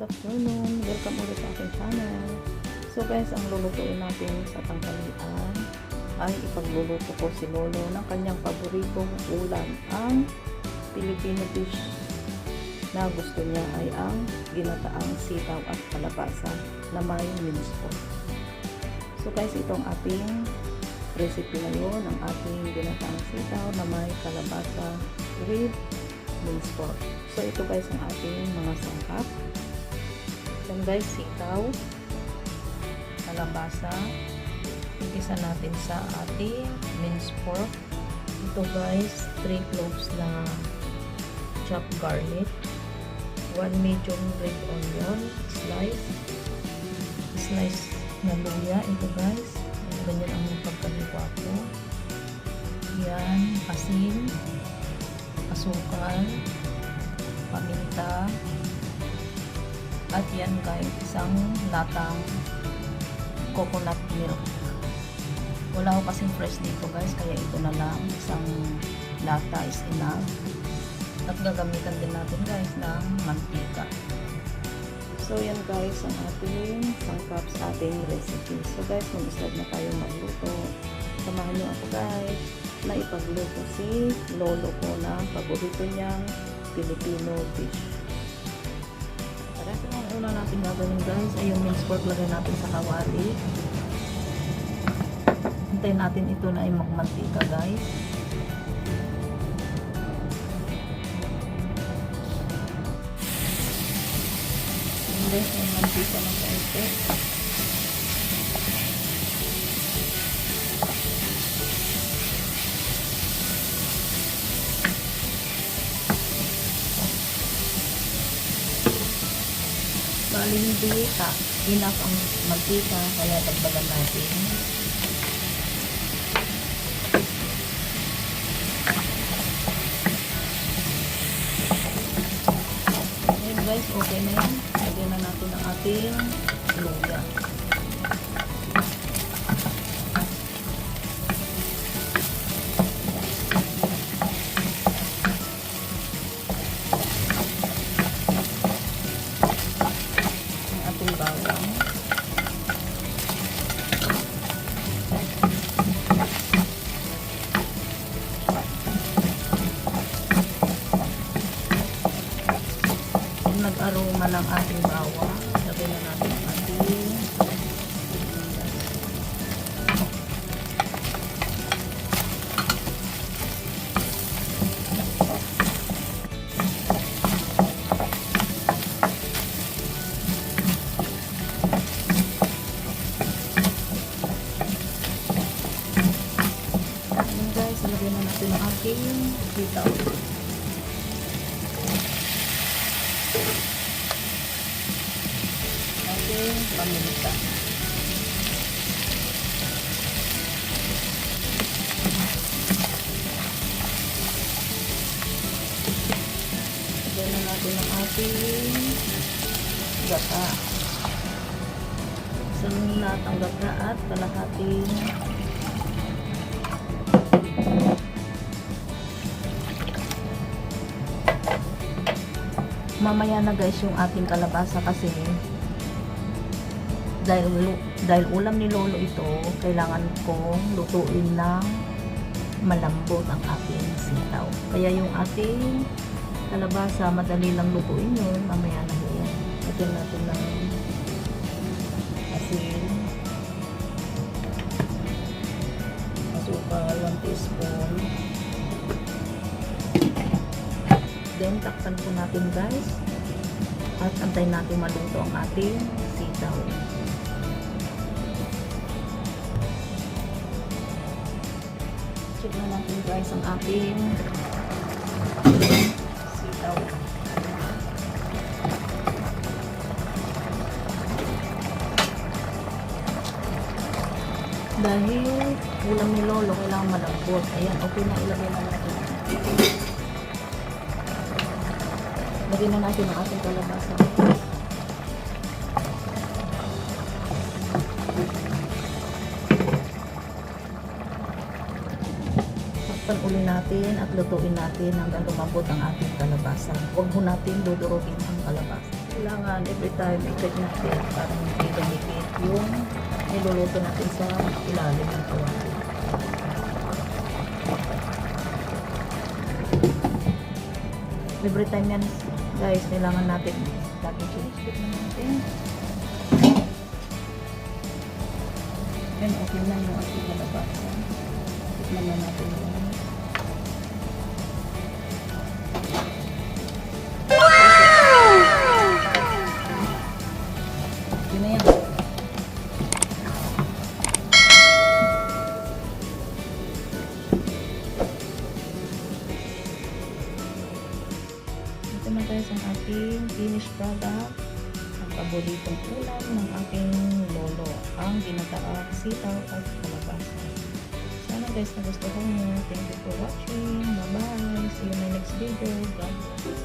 good afternoon. Welcome ulit sa aking channel. So guys, ang lulutuin natin sa tanghalian ay ipagluluto ko si Lolo ng kanyang paboritong ulam, ang Filipino dish na gusto niya ay ang ginataang sitaw at kalabasa na may minced pork. So guys, itong ating recipe ngayon, ang ating ginataang sitaw na may kalabasa with minced pork. So ito guys ang ating mga sangkap. Yan guys, sitaw, kalabasa, igisa natin sa ating minced pork. Ito guys, 3 cloves na chopped garlic, 1 medium red onion, slice na luya. Ito guys, ganyan ang pagkaliwa ko. Yan, asin, asukal, paminta, at yan guys, isang latang coconut milk. Wala ko kasing fresh dito guys, kaya ito na lang, isang lata is enough. At gagamitan din natin guys ng mantika. So yan guys ang ating sangkap sa ating recipe. So guys, mag-start na tayo magluto. Samahan nyo ako guys na ipagluto si Lolo ko na paborito niyang Filipino dish. Para sa mga una natin gagawin guys ay yung minced pork, lagay natin sa kawali. Hintayin natin ito na ay magmantika guys. Guys, may mantika ng kaunti. Bali hindi enough ang mantika, kaya dagdagan natin. Ayan guys, okay na yan. Lagyan na natin ang ating luya. Ang ating bawang. Nag-aroma ng ating bawang. Lagyan na natin ang ating guys, lagyan na natin ang ating sitaw. Ating paminta. Lagyan na natin ang ating gata. Isang latang gata at kalahating mamaya na guys yung ating kalabasa kasi dahil ulam ni Lolo ito, kailangan kong lutuin ng malambot ang ating sitaw. Kaya yung ating kalabasa, madali lang lutuin yun, mamaya na yan. Lagyan natin ng asin, asukal, 1 teaspoon. Then, takpan po natin guys. At antayin natin maluto ang ating sitaw. Check na natin guys ang ating sitaw. Dahil ulam ni Lolo kailangan malambot. Ayan, okay na, ilagay na natin. Lagyan na natin ang ating kalabasa. Takpan uli natin at lutuin natin hanggang lumambot ang ating kalabasa. Huwag mo natin dudurugin ang kalabasa. Kailangan every time i-check natin para hindi dumikit yung niluluto natin sa ilalim ng kawali. Every time yan guys, kailangan natin lagi check na natin. Yan, okay na yung ating kalabasan. Tikman na natin yan. Yun na yan. Ito na guys ang ating finished product. Ang paboritong ulam ng aking lolo. Ang ginataang sitaw at kalabasa. Sana guys nagustuhan nyo. Thank you for watching. Bye bye. See you in my next video. God bless.